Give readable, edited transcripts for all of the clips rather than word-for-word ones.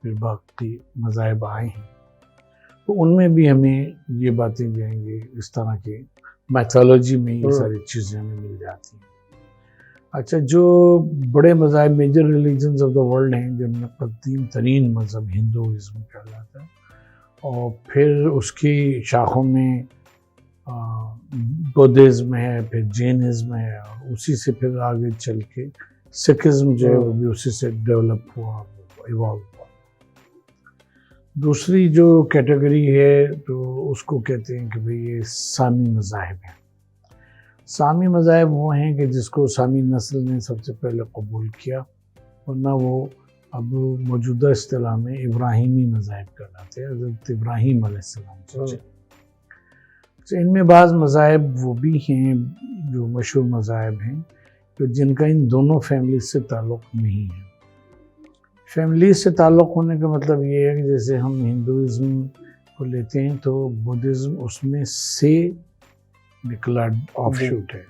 پھر باقی مذاہب آئے ہیں، تو ان میں بھی ہمیں یہ باتیں جو ہیں گے اس طرح کے میتھولوجی میں یہ ساری چیزیں ہمیں مل جاتی ہیں۔ اچھا، جو بڑے مذاہب major religions of the world ہیں، جن میں قدیم ترین مذہب ہندوازم کہلاتا ہے، اور پھر اس کی شاخوں میں بدھزم ہے، پھر جینزم ہے، اور اسی سے پھر آگے چل کے سکھزم جو ہے وہ بھی اسی سے ڈیولپ ہوا، ایوالو ہوا۔ دوسری جو کیٹیگری ہے تو اس کو کہتے ہیں کہ بھئی یہ سامی مذاہب ہیں۔ سامی مذاہب وہ ہیں کہ جس کو سامی نسل نے سب سے پہلے قبول کیا، ورنہ وہ اب موجودہ اصطلاح میں ابراہیمی مذاہب کہلاتے ہیں، حضرت ابراہیم علیہ السلام سے۔ ان میں بعض مذاہب وہ بھی ہیں جو مشہور مذاہب ہیں کہ جن کا ان دونوں فیملی سے تعلق نہیں ہے۔ فیملی سے تعلق ہونے کا مطلب یہ ہے کہ جیسے ہم ہندوازم کو لیتے ہیں تو بدھزم اس میں سے نکلا آف شوٹ ہے،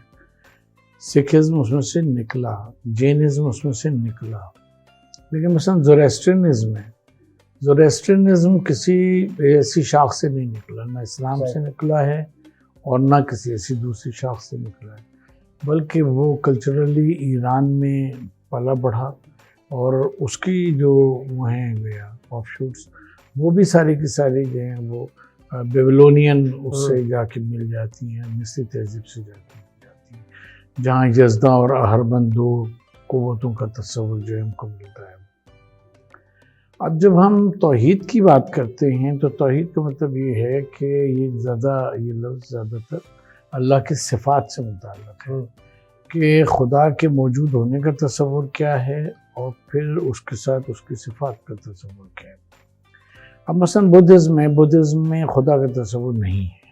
سکھزم اس میں سے نکلا، جینزم اس میں سے نکلا، لیکن مثلا زوریسٹرنزم ہے، زوریسٹرنزم کسی ایسی شاخ سے نہیں نکلا، نہ اسلام سے نکلا ہے اور نہ کسی ایسی دوسری شاخ سے نکلا ہے، بلکہ وہ کلچرلی ایران میں پلا بڑھا، اور اس کی جو وہ ہیں آف شوٹس وہ بھی ساری کی ساری جو ہیں وہ بیبلونین اس سے جا کے مل جاتی ہیں، مصری تہذیب سے جا کے مل جاتی ہیں، جہاں یزداں اور اہرمن دو قوتوں کا تصور جو ہے ہم کو ملتا ہے۔ اب جب ہم توحید کی بات کرتے ہیں تو توحید کا مطلب یہ ہے کہ یہ لفظ زیادہ تر اللہ کی صفات سے متعلق ہے، کہ خدا کے موجود ہونے کا تصور کیا ہے اور پھر اس کے ساتھ اس کی صفات کا تصور کیا ہے۔ اب مثلا بدھزم میں خدا کا تصور نہیں ہے،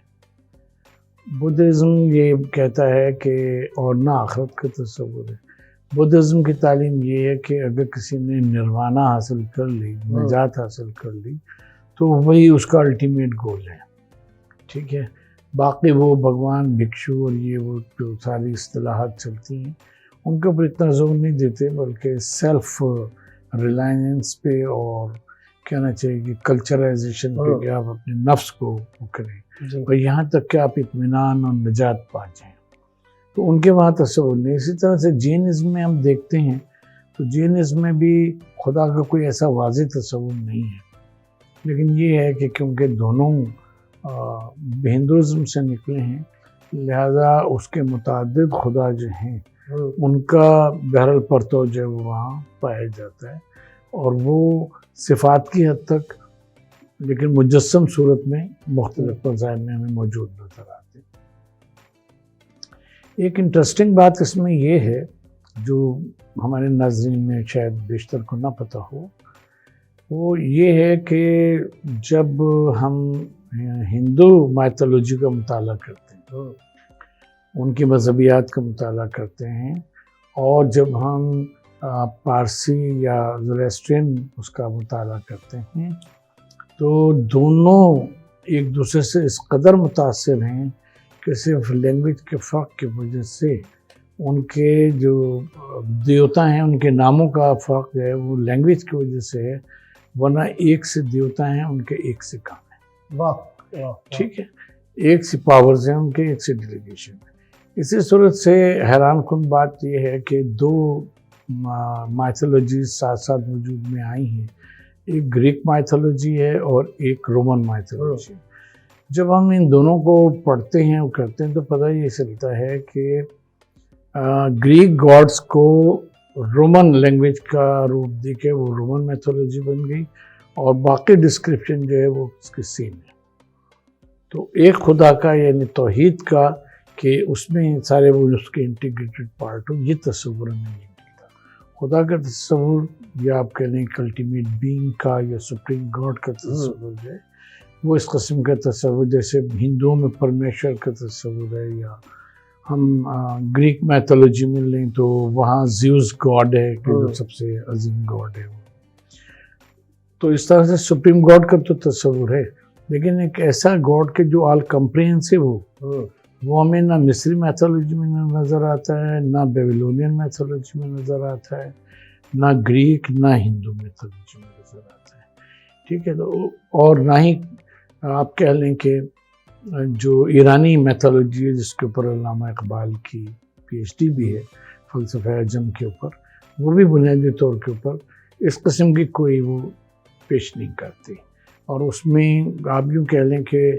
بدھزم یہ کہتا ہے کہ اور نہ آخرت کا تصور ہے۔ بدھزم کی تعلیم یہ ہے کہ اگر کسی نے نروانہ حاصل کر لی، نجات حاصل کر لی، تو وہی اس کا الٹیمیٹ گول ہے، ٹھیک ہے۔ باقی وہ بھگوان، بھکشو اور یہ وہ جو ساری اصطلاحات چلتی ہیں ان کے اوپر اتنا زور نہیں دیتے، بلکہ سیلف ریلائنس پہ اور کہنا چاہیے کہ کلچرائزیشن پہ کہ آپ اپنے نفس کو کریں، اور یہاں تک کہ آپ اطمینان اور نجات پا جائیں، تو ان کے وہاں تصور نہیں۔ اسی طرح سے جینزم میں ہم دیکھتے ہیں تو جینزم میں بھی خدا کا کوئی ایسا واضح تصور نہیں ہے، لیکن یہ ہے کہ کیونکہ دونوں ہندوازم سے نکلے ہیں، لہذا اس کے متعدد خدا جو ہیں ان کا بہرحال پرتو جو ہے وہاں پایا جاتا ہے، اور وہ صفات کی حد تک لیکن مجسم صورت میں مختلف مذاہب میں ہمیں موجود نظر آتے ہیں۔ ایک انٹرسٹنگ بات اس میں یہ ہے جو ہمارے ناظرین میں شاید بیشتر کو نہ پتہ ہو، وہ یہ ہے کہ جب ہم ہندو مائتھولوجی کا مطالعہ کرتے ہیں، ان کی مذہبیات کا مطالعہ کرتے ہیں، اور جب ہم پارسی یا زوریسٹرین اس کا مطالعہ کرتے ہیں، تو دونوں ایک دوسرے سے اس قدر متاثر ہیں کہ صرف لینگویج کے فرق کی وجہ سے ان کے جو دیوتا ہیں ان کے ناموں کا فرق ہے وہ لینگویج کی وجہ سے ہے، ورنہ ایک سے دیوتا ہیں ان کے ایک سے کام ہے۔ واہ، ٹھیک ہے، ایک سے پاورز ہیں ان کے، ایک سے ڈیلیگیشن ہے۔ اسی صورت سے حیران کن بات یہ ہے کہ دو مائتھولوجیز ساتھ ساتھ وجود میں آئی ہیں، ایک گریک مائتھولوجی ہے اور ایک رومن مائتھولوجی۔ جب ہم ان دونوں کو پڑھتے ہیں اور کرتے ہیں تو پتہ یہ چلتا ہے کہ گریک گاڈز کو رومن لینگویج کا روپ دے کے وہ رومن میتھولوجی بن گئی، اور باقی ڈسکرپشن جو ہے وہ اس کی سیم ہے۔ تو ایک خدا کا یعنی توحید کا کہ اس میں سارے وہ اس کے انٹیگریٹڈ پارٹ ہو، یہ تصور ہمیں نہیں ملتا۔ خدا کا تصور یا آپ کہہ لیں الٹیمیٹ بینگ کا یا سپریم گاڈ کا تصور جو ہے وہ اس قسم کا تصور جیسے ہندوؤں میں پرمیشور کا تصور ہے، یا ہم گریک میتھولوجی میں لیں تو وہاں زیوس گاڈ ہے کہ جو سب سے عظیم گاڈ ہے۔ تو اس طرح سے سپریم گاڈ کا تو تصور ہے، لیکن ایک ایسا گاڈ کہ جو آل کمپریہنسو ہو وہ ہمیں نہ مصری میتھولوجی میں نظر آتا ہے، نہ بیبلونین میتھولوجی میں نظر آتا ہے، نہ گریک نہ ہندو میتھولوجی میں نظر آتا ہے. ٹھیک ہے. تو اور نہ ہی آپ کہہ لیں کہ جو ایرانی میتھولوجی ہے جس کے اوپر علامہ اقبال کی پی ایچ ڈی بھی ہے فلسفہ عجم کے اوپر، وہ بھی بنیادی طور کے اوپر اس قسم کی کوئی وہ پیش نہیں کرتی. اور اس میں آپ یوں کہہ لیں کہ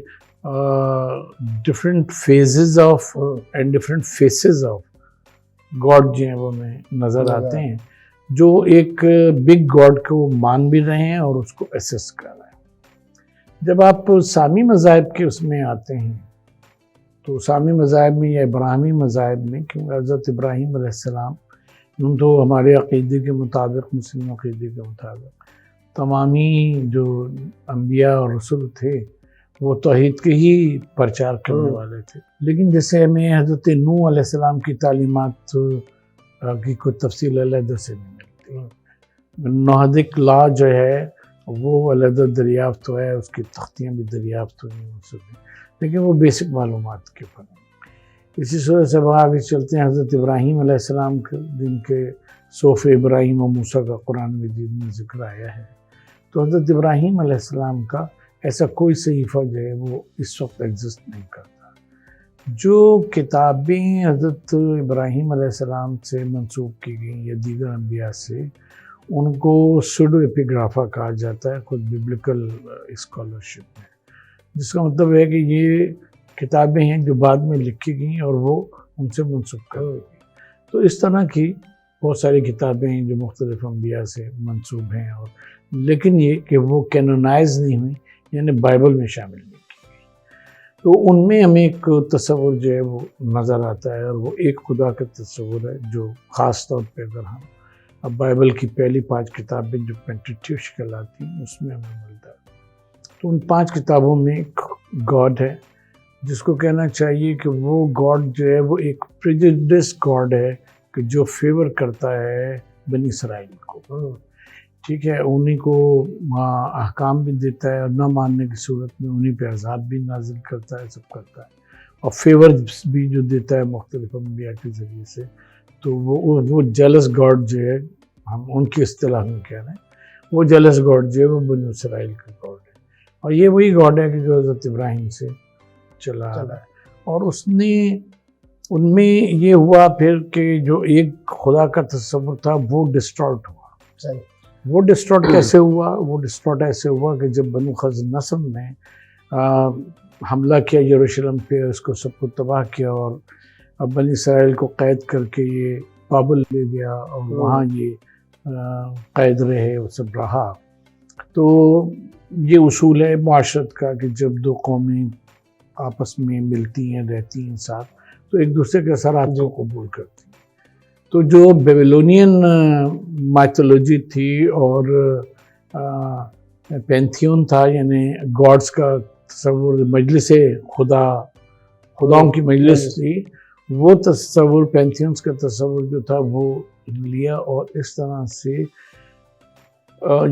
different phases of and different faces of God جو ہیں وہ ہمیں نظر آتے ہیں، جو ایک بگ گاڈ کو مان بھی رہے ہیں اور اس کو ایسس کر رہے ہیں. جب آپ سامی مذاہب کے اس میں آتے ہیں تو سامی مذاہب میں یا ابراہیمی مذاہب میں، کیونکہ حضرت ابراہیم علیہ السلام تو ہمارے عقیدے کے مطابق، مسلم عقیدے کے مطابق تمامی جو انبیاء اور رسول تھے وہ توحید کے ہی پرچار کرنے والے تھے. لیکن جیسے ہمیں حضرت نوح علیہ السلام کی تعلیمات کی کوئی تفصیل علیحدہ سے نہیں ملتی. نوحدک لا جو ہے وہ علیحدہ دریافت ہوا ہے، اس کی تختیاں بھی دریافت ہوئی ہیں، لیکن وہ بیسک معلومات کے اوپر. اسی صورت سے آگے چلتے ہیں حضرت ابراہیم علیہ السلام کے، جن کے صوف ابراہیم و موسیٰ کا قرآن مجید میں ذکر آیا ہے. تو حضرت ابراہیم علیہ السلام کا ایسا کوئی صحیفہ جو ہے وہ اس وقت ایگزسٹ نہیں کرتا. جو کتابیں حضرت ابراہیم علیہ السلام سے منسوب کی گئیں یا دیگر انبیاء سے، ان کو سوڈو ایپیگرافا کہا جاتا ہے خود بیبلیکل اسکالرشپ میں، جس کا مطلب ہے کہ یہ کتابیں ہیں جو بعد میں لکھی گئیں اور وہ ان سے منسوب کر دی گئی. تو اس طرح کی بہت ساری کتابیں ہیں جو مختلف انبیاء سے منسوب ہیں، اور لیکن یہ کہ وہ کینونائز نہیں ہوئی، یعنی بائبل میں شامل نہیں کی گئی. تو ان میں ہمیں ایک تصور جو ہے وہ نظر آتا ہے، اور وہ ایک خدا کا تصور ہے جو خاص طور پہ اگر ہم اب بائبل کی پہلی 5 کتابیں جو پینٹیٹیوش کہلاتی ہیں اس میں ہمیں ملتا ہے. تو ان 5 کتابوں میں ایک گاڈ ہے جس کو کہنا چاہیے کہ وہ گاڈ جو ہے وہ ایک پریجوڈس گاڈ ہے کہ جو فیور کرتا ہے بنی اسرائیل کو. ٹھیک ہے. انہیں کو احکام بھی دیتا ہے، اور نہ ماننے کی صورت میں انہیں پہ عذاب بھی نازل کرتا ہے، سب کرتا ہے، اور فیور بھی جو دیتا ہے مختلف انبیاء کے ذریعے سے. تو وہ جیلس گاڈ جو ہے، ہم ان کی اصطلاح میں کہہ رہے ہیں، وہ جیلس گاڈ جو ہے وہ بنی اسرائیل کا گاڈ ہے. اور یہ وہی گاڈ ہے کہ جو حضرت ابراہیم سے چلا آ رہا ہے. اور اس نے ان میں یہ ہوا پھر کہ جو ایک خدا کا تصور تھا وہ ڈسٹارٹ ہوا. صحیح. وہ ڈسٹارٹ کیسے ہوا؟ وہ ڈسٹارٹ ایسے ہوا کہ جب بنو خز نسل نے حملہ کیا یروشلم پہ، اس کو سب کو تباہ کیا، اور اب بنی اسرائیل کو قید کر کے یہ بابل لے گیا، اور وہاں یہ قید رہے، وہ سب رہا. تو یہ اصول ہے معاشرت کا کہ جب دو قومیں آپس میں ملتی ہیں، رہتی ہیں ساتھ، تو ایک دوسرے کے اثرات کو قبول کرتی ہیں. تو جو بیبیلونین مائتھولوجی تھی اور پینتھیون تھا، یعنی گاڈز کا تصور، مجلس خداؤں کی مجلس تھی، وہ تصور، پینتھیونز کا تصور جو تھا وہ لیا، اور اس طرح سے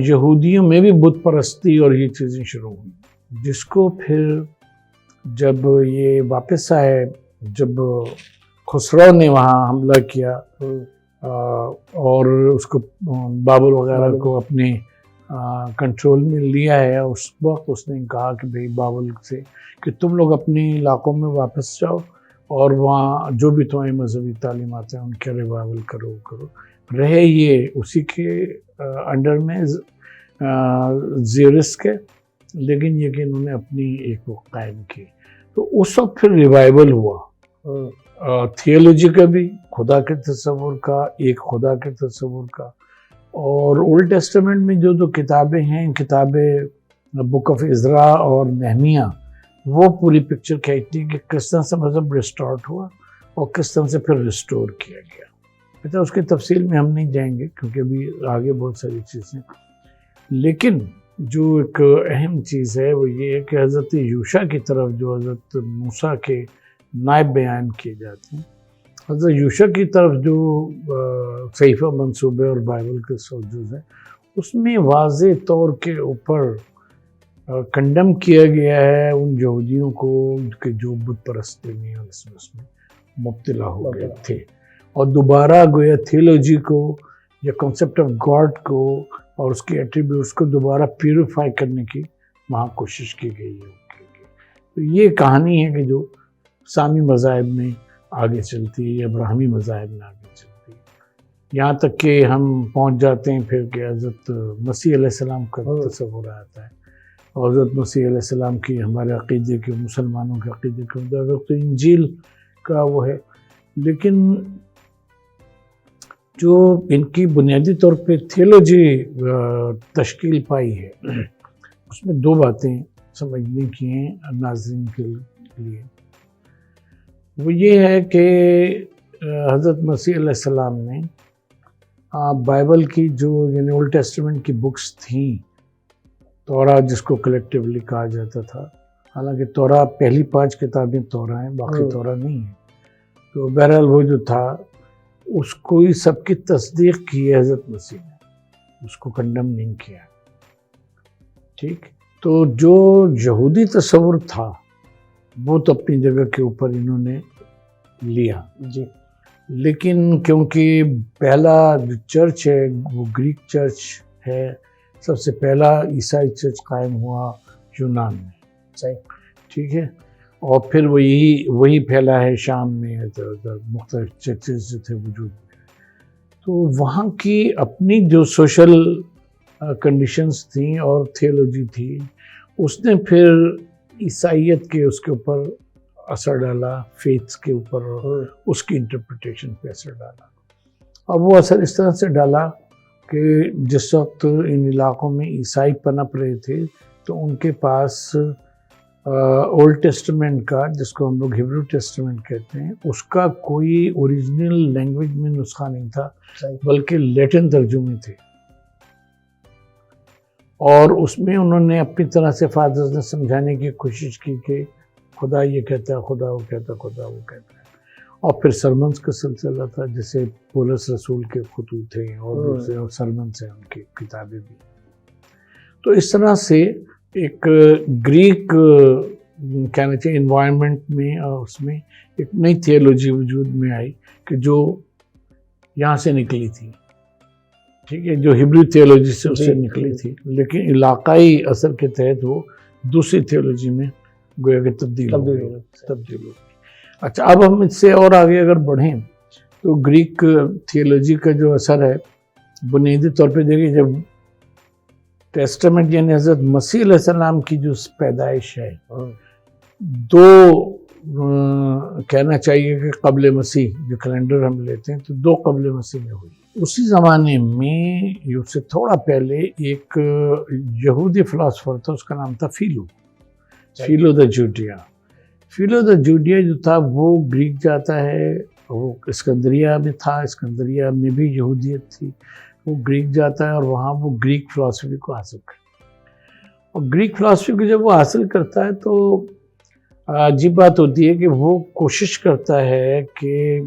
یہودیوں میں بھی بت پرستی اور یہ چیزیں شروع ہوئیں. جس کو پھر جب یہ واپس آئے، جب خسرو نے وہاں حملہ کیا اور اس کو بابل وغیرہ کو اپنے کنٹرول میں لیا ہے، اس وقت اس نے کہا کہ بھئی بابل سے کہ تم لوگ اپنے علاقوں میں واپس جاؤ، اور وہاں جو بھی تمہیں مذہبی تعلیمات ہیں ان کے ریوائول کرو. رہے یہ اسی کے انڈر میں زیرس کے، لیکن یہ کہ انہوں نے اپنی ایک وہ قائم کی. تو اس وقت پھر ریوائول ہوا تھیولوجی کا بھی، خدا کے تصور کا، ایک خدا کے تصور کا. اور اولڈ ٹیسٹمنٹ میں جو کتابیں ہیں، کتابیں بک آف عزرا اور نہمیہ، وہ پوری پکچر کھینچتی ہے کہ کس طرح سے مذہب ریسٹارٹ ہوا اور کس طرح سے پھر ریسٹور کیا گیا. اچھا، اس کی تفصیل میں ہم نہیں جائیں گے کیونکہ ابھی آگے بہت ساری چیزیں. لیکن جو ایک اہم چیز ہے وہ یہ ہے کہ حضرت یوشع کی طرف جو حضرت موسیٰ کے نائب بیان کیے جاتے ہیں، حضرت یوشع کی طرف جو صحیفہ منسوب ہے اور بائبل کے سورسز ہیں، اس میں واضح طور کے اوپر کنڈم کیا گیا ہے ان یہودیوں کو کہ جو بت پرستی میں اور اس میں مبتلا ہو گئے تھے، اور دوبارہ گویا تھیولوجی کو یا کانسیپٹ آف گاڈ کو اور اس کے ایٹریبیوٹس کو دوبارہ پیوریفائی کرنے کی وہاں کوشش کی گئی ہے. تو یہ کہانی ہے کہ جو سامی مذاہب میں آگے چلتی ہے یا ابراہیمی مذاہب میں آگے چلتی ہے، یہاں تک کہ ہم پہنچ جاتے ہیں پھر کہ حضرت مسیح علیہ السلام کا تصور آتا ہے. اور حضرت مسیح علیہ السلام کی ہمارے عقیدے کے، مسلمانوں کے عقیدے کے مطابق تو انجیل کا وہ ہے. لیکن جو ان کی بنیادی طور پہ تھیولوجی تشکیل پائی ہے، اس میں دو باتیں سمجھنے کی ہیں ناظرین کے لیے. وہ یہ ہے کہ حضرت مسیح علیہ السلام نے بائبل کی جو یعنی اولڈ ٹیسٹمنٹ کی بکس تھیں، تورات جس کو کلیکٹیولی کہا جاتا تھا، حالانکہ تورات پہلی 5 کتابیں تورات ہیں، باقی تورات نہیں ہیں. تو بہرحال وہ جو تھا اس کو ہی سب کی تصدیق کی ہے حضرت مسیح نے، اس کو کنڈم نہیں کیا. ٹھیک. تو جو یہودی تصور تھا وہ تو اپنی جگہ کے اوپر انہوں نے لیا جی، لیکن کیونکہ پہلا جو چرچ ہے وہ گریک چرچ ہے، سب سے پہلا عیسائی چرچ قائم ہوا یونان میں. صحیح. ٹھیک ہے. اور پھر وہی پھیلا ہے شام میں، مختلف چرچز جو تھے وجود میں. تو وہاں کی اپنی جو سوشل کنڈیشنز تھیں اور تھیولوجی تھی، اس نے پھر عیسائیت کے اس کے اوپر اثر ڈالا، فیتھس کے اوپر اس کی انٹرپریٹیشن پہ اثر ڈالا. اب وہ اثر اس طرح سے ڈالا کہ جس وقت ان علاقوں میں عیسائی پنپ رہے تھے تو ان کے پاس اولڈ ٹیسٹمنٹ کا، جس کو ہم لوگ ہیبرو ٹیسٹمنٹ کہتے ہیں، اس کا کوئی اوریجنل لینگویج میں نسخہ نہیں تھا، بلکہ لیٹن ترجمے تھے. اور اس میں انہوں نے اپنی طرح سے فادرز نے سمجھانے کی کوشش کی کہ خدا یہ کہتا ہے، خدا وہ کہتا ہے، خدا وہ کہتا ہے. اور پھر سرمنز کا سلسلہ تھا، جیسے پولس رسول کے خطوط ہیں اور دوسرے اور سرمنز ہیں، ان کی کتابیں بھی. تو اس طرح سے ایک گریک کہنا چاہیے انوائرمنٹ میں اور اس میں ایک نئی تھیولوجی وجود میں آئی کہ جو یہاں سے نکلی تھی. ٹھیک ہے. جو ہیبرو تھیولوجی سے اس سے نکلی تھی، لیکن علاقائی اثر کے تحت وہ دوسری تھیولوجی میں گویا کہ تبدیل ہو گئی. اچھا، اب ہم اس سے اور آگے اگر بڑھیں تو گریک تھیولوجی کا جو اثر ہے بنیادی طور پہ دیکھیے، جب ٹیسٹمنٹ یعنی حضرت مسیح علیہ السلام کی جو پیدائش ہے، دو کہنا چاہیے کہ قبل مسیح جو کیلنڈر ہم لیتے ہیں تو 2 قبل مسیح میں ہوئی. اسی زمانے میں اس سے تھوڑا پہلے ایک یہودی فلاسفر تھا، اس کا نام تھا فیلو دا جوڈیا. فیلو دا جوڈیا جو تھا وہ گریک جاتا ہے، وہ اسکندریہ میں تھا، اسکندریہ میں بھی یہودیت تھی. وہ گریک جاتا ہے اور وہاں وہ گریک فلاسفی کو حاصل کرتا ہے. اور گریک فلاسفی کو جب وہ حاصل کرتا ہے تو عجیب بات ہوتی ہے کہ وہ کوشش کرتا ہے کہ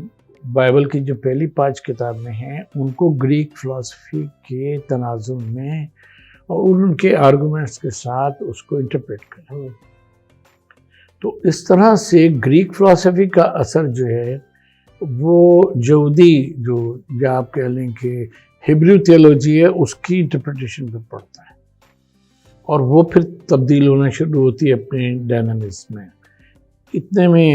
بائبل کی جو پہلی 5 کتابیں ہیں ان کو گریک فلاسفی کے تناظر میں اور ان کے آرگومنٹس کے ساتھ اس کو انٹرپریٹ کریں. تو اس طرح سے گریک فلاسفی کا اثر جو ہے وہ یہودی جو یا آپ کہہ لیں کہ ہیبریو تھیولوجی ہے اس کی انٹرپریٹیشن پہ پڑتا ہے، اور وہ پھر تبدیل ہونا شروع ہوتی ہے اپنے ڈائنامکس میں. اتنے میں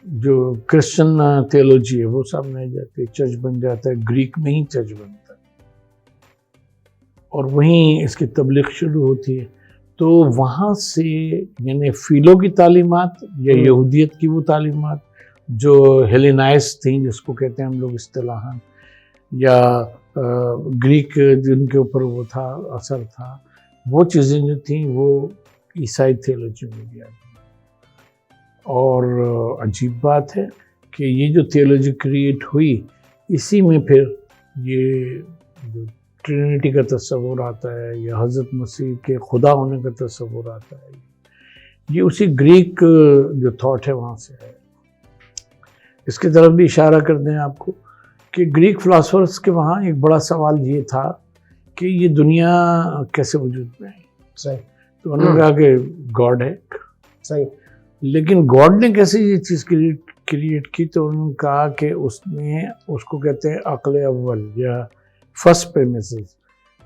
جو کرسچن تھیولوجی ہے وہ سامنے آ جاتی ہے، چرچ بن جاتا ہے، گریک میں ہی چرچ بنتا ہے اور وہیں اس کی تبلیغ شروع ہوتی ہے. تو وہاں سے یعنی فیلو کی تعلیمات یا یہودیت کی وہ تعلیمات جو ہیلینائز تھیں، جس کو کہتے ہیں ہم لوگ اصطلاحاً، یا گریک جن کے اوپر وہ تھا اثر تھا، وہ چیزیں جو تھیں وہ عیسائی تھیولوجی میں بھی آتی. اور عجیب بات ہے کہ یہ جو تھیولوجی کریٹ ہوئی، اسی میں پھر یہ جو ٹرینٹی کا تصور آتا ہے یا حضرت مسیح کے خدا ہونے کا تصور آتا ہے، یہ اسی گریک جو تھاٹ ہے وہاں سے ہے. اس کی طرف بھی اشارہ کر دیں آپ کو کہ گریک فلاسفرز کے وہاں ایک بڑا سوال یہ تھا کہ یہ دنیا کیسے وجود میں آئی. صحیح. تو انہوں نے کہا کہ گاڈ ہے. صحیح. لیکن گاڈ نے کیسے یہ چیز کریٹ کریٹ کی تو انہوں نے کہا کہ اس نے اس کو کہتے ہیں عقل اول یا فرسٹ پریمیسز.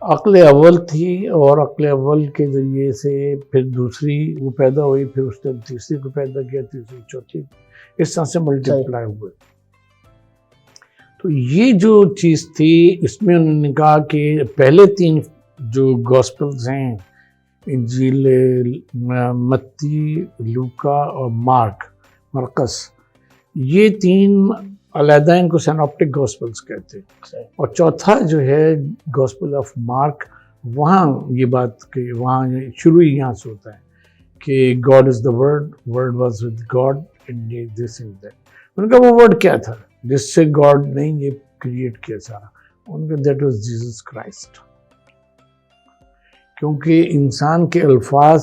عقل اول تھی اور عقل اول کے ذریعے سے پھر دوسری وہ پیدا ہوئی, پھر اس نے تیسری کو پیدا کیا, تیسری چوتھی, اس طرح سے ملٹیپلائی ہوئے. تو یہ جو چیز تھی اس میں انہوں نے کہا کہ پہلے 3 جو گاسپلز ہیں, انجیل متی, لوکا اور مرقس, یہ 3 علیحدہ ان کو سینوپٹک گاسپلز کہتے ہیں. اور چوتھا جو ہے گاسپل آف مارک, وہاں یہ بات کہ وہاں شروع ہی یہاں سے ہوتا ہے کہ God is the word, word was with God and this and that. ان کا وہ ورڈ کیا تھا جس سے گاڈ نے یہ کریٹ کیا سارا؟ ان کا دیٹ واز جیسس کرائسٹ. کیونکہ انسان کے الفاظ,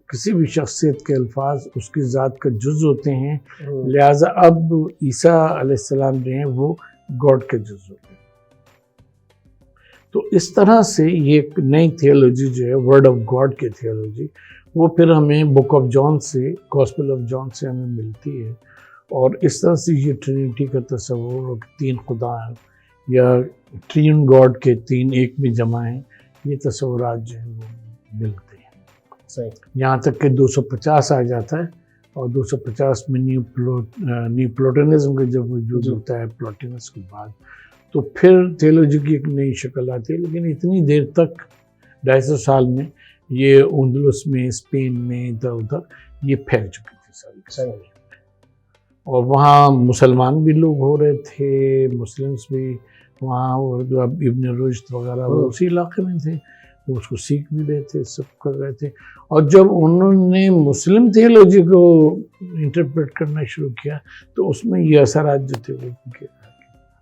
کسی بھی شخصیت کے الفاظ اس کی ذات کا جز ہوتے ہیں, لہٰذا اب عیسیٰ علیہ السلام جو ہیں وہ گاڈ کے جز ہوتے ہیں. تو اس طرح سے یہ ایک نئی تھیولوجی جو ہے ورڈ آف گاڈ کی تھیولوجی, وہ پھر ہمیں بک آف جان سے, گاسپل آف جان سے ہمیں ملتی ہے. اور اس طرح سے یہ ٹرینٹی کا تصور, 3 خدا ہیں یا ٹرین گاڈ کے 3 ایک میں جمع ہیں, یہ تصورات جو ہیں وہ ملتے ہیں. صحیح. یہاں تک کہ 250 آ جاتا ہے, اور 250 میں نیو پلوٹینزم کا جب وجود ہوتا ہے پلاٹینس کے بعد, تو پھر تھیولوجی کی ایک نئی شکل آتی ہے. لیکن اتنی دیر تک 250 سال میں یہ اندلس میں, اسپین میں, ادھر ادھر یہ پھیل چکی تھی ساری. صحیح. اور وہاں مسلمان بھی لوگ ہو رہے تھے, مسلمس بھی وہاں, اور جو اب ابن رشد وغیرہ وہ اسی علاقے میں تھے, وہ اس کو سیکھ بھی رہے تھے, سب کر رہے تھے. اور جب انہوں نے مسلم تھیولوجی کو انٹرپریٹ کرنا شروع کیا تو اس میں یہ اثرات جو تھے وہ کیا.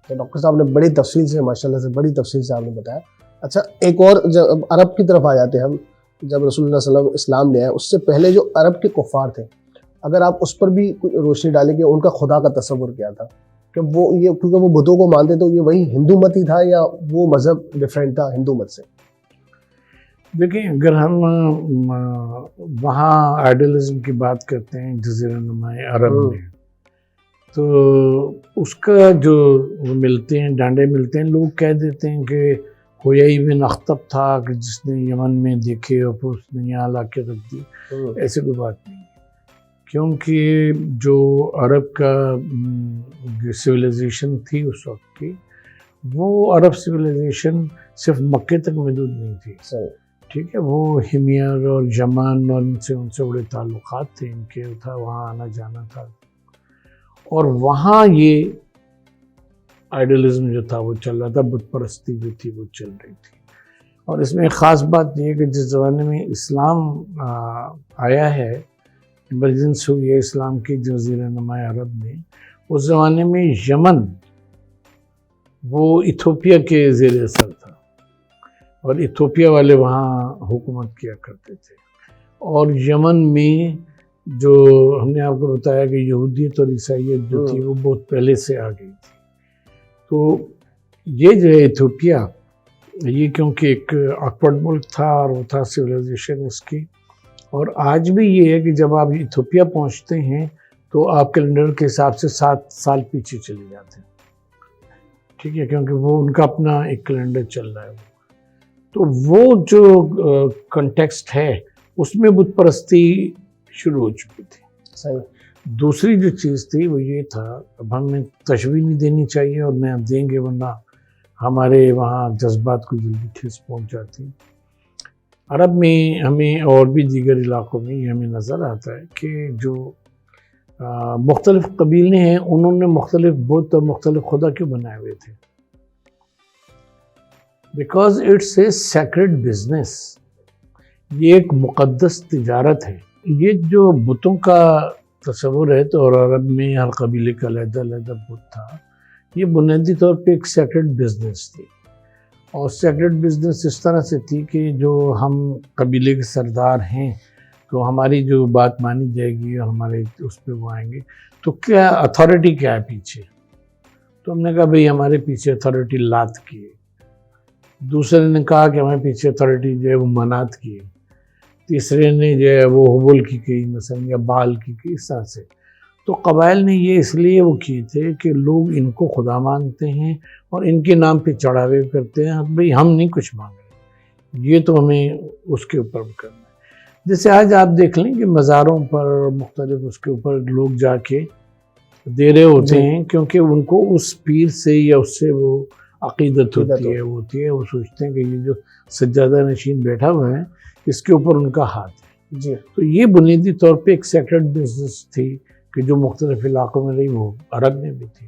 تو ڈاکٹر صاحب نے بڑی تفصیل سے, ماشاءاللہ سے بڑی تفصیل سے آپ نے بتایا. اچھا, ایک اور جب عرب کی طرف آ جاتے ہیں ہم, جب رسول اللہ صلی اللہ علیہ وسلم اسلام لے آئے, اس سے پہلے جو عرب کے کفار تھے, اگر آپ اس پر بھی روشنی ڈالیں کہ ان کا خدا کا تصور کیا تھا, کہ وہ یہ کیونکہ وہ بتوں کو مانتے تو یہ وہی ہندو مت ہی تھا یا وہ مذہب ڈیفرنٹ تھا ہندو مت سے؟ دیکھیں, اگر ہم وہاں آئیڈیلزم کی بات کرتے ہیں جزیرہ نما عرب میں, تو اس کا جو ملتے ہیں ڈانڈے ملتے ہیں, لوگ کہہ دیتے ہیں کہ ہویئی بن اخطب تھا کہ جس نے یمن میں دیکھے اور پھر اس نے یہاں لا کے رکھ دی. ایسے کوئی بات نہیں, کیونکہ جو عرب کا سویلائزیشن تھی اس وقت کی, وہ عرب سویلائزیشن صرف مکے تک محدود نہیں تھی. ٹھیک ہے, وہ ہمیر اور یمن اور ان سے بڑے تعلقات تھے ان کے, تھا وہاں آنا جانا تھا, اور وہاں یہ آئیڈیلزم جو تھا وہ چل رہا تھا, بت پرستی جو تھی وہ چل رہی تھی. اور اس میں ایک خاص بات یہ ہے کہ جس زمانے میں اسلام آیا ہے, ایمرجنس ہوئی ہے اسلام کی جزیرہ نما عرب میں, اس زمانے میں یمن وہ ایتھوپیا کے زیر اثر تھا, اور ایتھوپیا والے وہاں حکومت کیا کرتے تھے. اور یمن میں جو ہم نے آپ کو بتایا کہ یہودیت اور عیسائیت جو تھی وہ بہت پہلے سے آ گئی تھی. تو یہ جو ہے ایتھوپیا, یہ کیونکہ ایک آکورڈ ملک تھا اور وہ تھا سویلائزیشن اس کی. اور آج بھی یہ ہے کہ جب آپ ایتھوپیا پہنچتے ہیں تو آپ کیلنڈر کے حساب سے 7 سال پیچھے چلے جاتے ہیں. ٹھیک ہے, کیونکہ وہ ان کا اپنا ایک کیلنڈر چل رہا ہے. تو وہ جو کنٹیکسٹ ہے اس میں بت پرستی شروع ہو چکی تھی. صحیح. دوسری جو چیز تھی وہ یہ تھا, اب ہمیں تشبیہ نہیں دینی چاہیے اور نہ دیں گے ورنہ ہمارے وہاں جذبات کو جلدی ٹھیس پہنچ جاتی. عرب میں ہمیں اور بھی دیگر علاقوں میں یہ ہمیں نظر آتا ہے کہ جو مختلف قبیلے ہیں انہوں نے مختلف بت اور مختلف خدا کیوں بنائے ہوئے تھے؟ Because it's a sacred business, یہ ایک مقدس تجارت ہے. یہ جو بتوں کا تصور ہے تو اور عرب میں ہر قبیلے کا علیحدہ علیحدہ بت تھا, یہ بنیادی طور پہ ایک سیکرڈ بزنس تھی. اور سیکرڈ بزنس اس طرح سے تھی کہ جو ہم قبیلے کے سردار ہیں تو ہماری جو بات مانی جائے گی اور ہمارے اس پہ وہ آئیں گے, تو کیا اتھارٹی کیا ہے پیچھے؟ تو ہم نے کہا بھئی ہمارے پیچھے اتھارٹی لات کی ہے. دوسرے نے کہا کہ ہمارے پیچھے اتھارٹی جو ہے وہ منات کی ہے. تیسرے نے جو ہے وہ حبل کی کہی مثلا, یا بال کی کہی, اس طرح سے. تو قبائل نے یہ اس لیے وہ کیے تھے کہ لوگ ان کو خدا مانتے ہیں اور ان کے نام پہ چڑھاوے کرتے ہیں، بھئی ہم نہیں کچھ مانگ رہے، یہ تو ہمیں اس کے اوپر کرنا ہے۔ جیسے آج آپ دیکھ لیں کہ مزاروں پر مختلف اس کے اوپر لوگ جا کے دے رہے ہوتے ہیں، کیونکہ ان کو اس پیر سے یا اس سے وہ عقیدت ہوتی ہے، وہ سوچتے ہیں کہ یہ جو سجادہ نشین بیٹھا ہوا ہے اس کے اوپر ان کا ہاتھ ہے۔ جی تو یہ بنیادی طور پہ ایک سیکرڈ بزنس تھی کہ جو مختلف علاقوں میں رہی، وہ عرب میں بھی تھی۔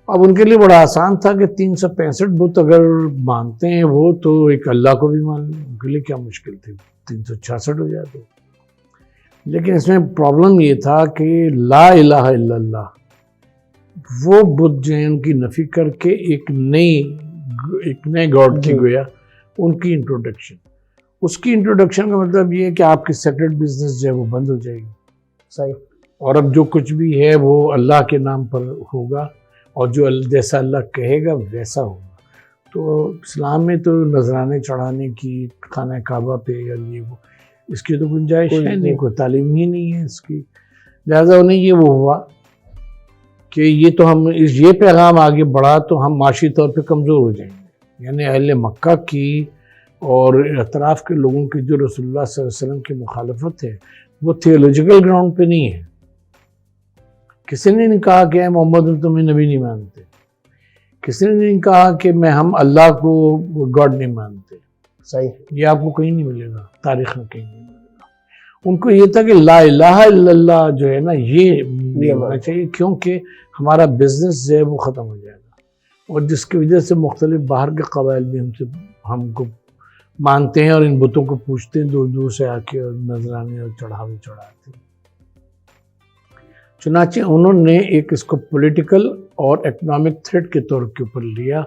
اب ان کے لیے بڑا آسان تھا کہ 365 بت اگر مانتے ہیں وہ تو ایک اللہ کو بھی مان لیں، ان کے لیے کیا مشکل تھی، 366 ہو جاتے۔ لیکن اس میں پرابلم یہ تھا کہ لا الہ الا اللہ، وہ بت جو ہیں ان کی نفی کر کے ایک نئے گاڈ کی گویا ان کی انٹروڈکشن، اس کی انٹروڈکشن کا مطلب یہ ہے کہ آپ کی سیکرڈ بزنس جو ہے وہ بند ہو جائے گی، صحیح، اور اب جو کچھ بھی ہے وہ اللہ کے نام پر ہوگا، اور جو جیسا اللہ کہے گا ویسا ہوگا۔ تو اسلام میں تو نذرانے چڑھانے کی خانہ کعبہ پہ یا یہ وہ اس کی تو گنجائش ہے نہیں، کوئی تعلیم ہی نہیں ہے اس کی، لہٰذا انہیں یہ وہ ہوا کہ یہ تو ہم یہ پیغام آگے بڑھا تو ہم معاشی طور پہ کمزور ہو جائیں گے، یعنی اہل مکہ کی اور اطراف کے لوگوں کی جو رسول اللہ صلی اللہ علیہ وسلم کی مخالفت ہے وہ تھیولوجیکل گراؤنڈ پہ نہیں ہے۔ کسی نے نہیں کہا کہ اے محمد تمہیں نبی نہیں مانتے، کسی نے نہیں کہا کہ ہم اللہ کو گاڈ نہیں مانتے، صحیح، یہ آپ کو کہیں نہیں ملے گا، تاریخ میں کہیں نہیں ملے گا۔ ان کو یہ تھا کہ لا الہ الا اللہ جو ہے نا یہ نہیں ہونا چاہیے، کیونکہ ہمارا بزنس جو ہے وہ ختم ہو جائے گا، اور جس کی وجہ سے مختلف باہر کے قبائل بھی ہم کو مانتے ہیں اور ان بتوں کو پوچھتے ہیں، دور دور سے آ کے اور نذرانے اور چڑھاوے چڑھاتے ہیں۔ چنانچہ انہوں نے ایک اس کو پولیٹیکل اور اکنامک تھریٹ کے طور کے اوپر لیا،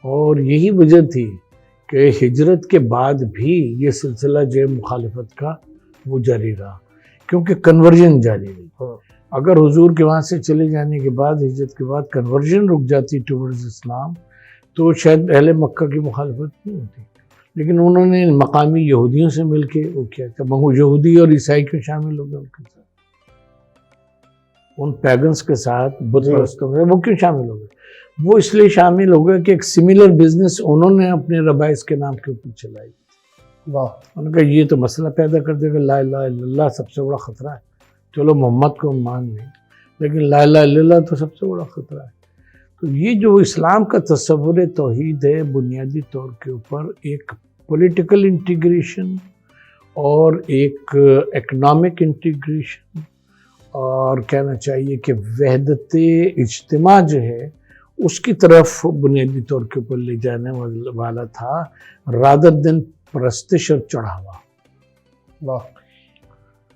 اور یہی وجہ تھی کہ ہجرت کے بعد بھی یہ سلسلہ جو ہے مخالفت کا وہ جاری رہا، کیونکہ کنورژن جاری رہی۔ اگر حضور کے وہاں سے چلے جانے کے بعد، ہجرت کے بعد کنورژن رک جاتی ٹورڈز اسلام، تو شاید اہل مکہ کی مخالفت نہیں ہوتی، لیکن انہوں نے مقامی یہودیوں سے مل کے وہ کیا تھا، یہودی اور عیسائی کیوں شامل ہو گئے ان کے ساتھ، ان پیگنس کے ساتھ، بت پرستوں میں وہ کیوں شامل ہو گئے؟ وہ اس لیے شامل ہو گئے کہ ایک سملر بزنس انہوں نے اپنے ربائس کے نام کے اوپر چلائی۔ واہ، انہوں نے کہا یہ تو مسئلہ پیدا کر دے گا، لا الہ الا اللہ سب سے بڑا خطرہ ہے، چلو محمد کو مان لیں لیکن لا الہ الا اللہ تو سب سے بڑا خطرہ ہے۔ تو یہ جو اسلام کا تصور توحید ہے، بنیادی طور کے اوپر ایک پولیٹیکل انٹیگریشن اور ایک اکنامک انٹیگریشن، اور کہنا چاہیے کہ وحدت اجتماع جو ہے اس کی طرف بنیادی طور کے اوپر لے جانے والا تھا، رادر دین پرستش اور چڑھاوا۔ واہ،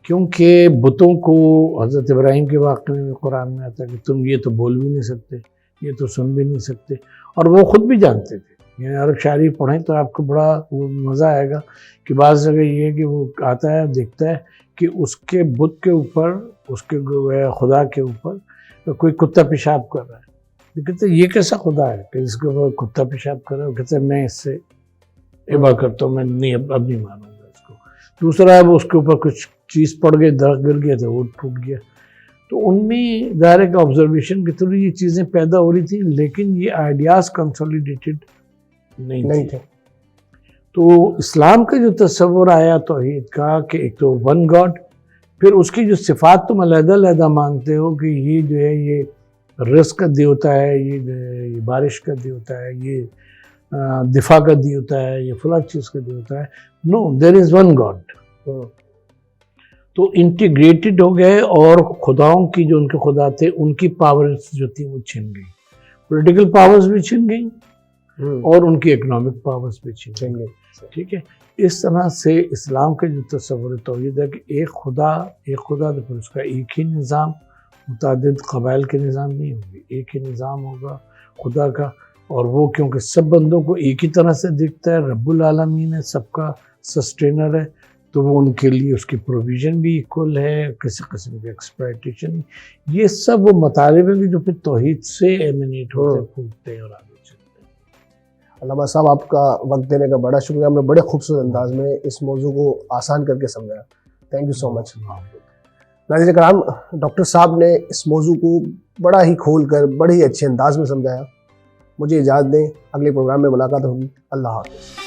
کیونکہ بتوں کو حضرت ابراہیم کے واقعے میں قرآن میں آتا ہے کہ تم یہ تو بول بھی نہیں سکتے، یہ تو سن بھی نہیں سکتے، اور وہ خود بھی جانتے تھے۔ یعنی عرب شاعری پڑھیں تو آپ کو بڑا مزہ آئے گا کہ بعض جگہ یہ ہے کہ وہ آتا ہے دیکھتا ہے کہ اس کے بت کے اوپر، اس کے خدا کے اوپر کوئی کتا پیشاب کر رہا ہے، کہتے ہیں یہ کیسا خدا ہے کہ اس کے اوپر کتا پیشاب کر رہا ہے؟ کہتے ہیں میں اس سے عبادت کرتا ہوں، میں نہیں اب نہیں مانوں گا اس کو۔ دوسرا ہے وہ اس کے اوپر کچھ چیز پڑ گئی، درخت گر گیا تو وہ ٹوٹ گیا۔ تو ان میں ظاہر ہے کہ آبزرویشن کے تھرو یہ چیزیں پیدا ہو رہی تھیں، لیکن یہ آئیڈیاز کنسولیڈیٹڈ نہیں تھے۔ تو اسلام کا جو تصور آیا توحید کا کہ ایک تو ون گاڈ، پھر اس کی جو صفات تم علیحدہ علیحدہ مانتے ہو کہ یہ جو ہے یہ رزق کا دیوتا ہے، یہ جو ہے یہ بارش کا دیوتا ہے، یہ دفاع کا دیوتا ہے، یہ فلاں چیز کا دیوتا ہے۔ نو، دیر از ون گاڈ۔ تو انٹیگریٹڈ ہو گئے، اور خداؤں کی جو ان کے خدا تھے ان کی پاورز جو تھی وہ چھن گئی، پولیٹیکل پاورز بھی چھن گئی اور ان کی اکنامک پاورز بھی چھن گئی۔ ٹھیک ہے، اس طرح سے اسلام کا جو تصور توحید ہے کہ ایک خدا تو پھر اس کا ایک ہی نظام، متعدد قبائل کے نظام نہیں ہوگی، ایک ہی نظام ہوگا خدا کا، اور وہ کیونکہ سب بندوں کو ایک ہی طرح سے دکھتا ہے، رب العالمین ہے، سب کا سسٹینر ہے، تو وہ ان کے لیے اس کی پروویژن بھی ایکول ہے، کسی قسم کی ایکسپلائٹیشن، یہ سب وہ مطالب ہیں جو پھر توحید سے ایمینیٹ ہوتے ہیں، پھوٹتے ہیں اور آگے چلتے ہیں۔ علامہ صاحب آپ کا وقت دینے کا بڑا شکریہ، ہم نے بڑے خوبصورت انداز میں اس موضوع کو آسان کر کے سمجھایا، تھینک یو سو مچ۔ ناظرین کرام، ڈاکٹر صاحب نے اس موضوع کو بڑا ہی کھول کر بڑے ہی اچھے انداز میں سمجھایا. مجھے اجازت دیں، اگلے پروگرام میں ملاقات ہوگی. اللہ حافظ.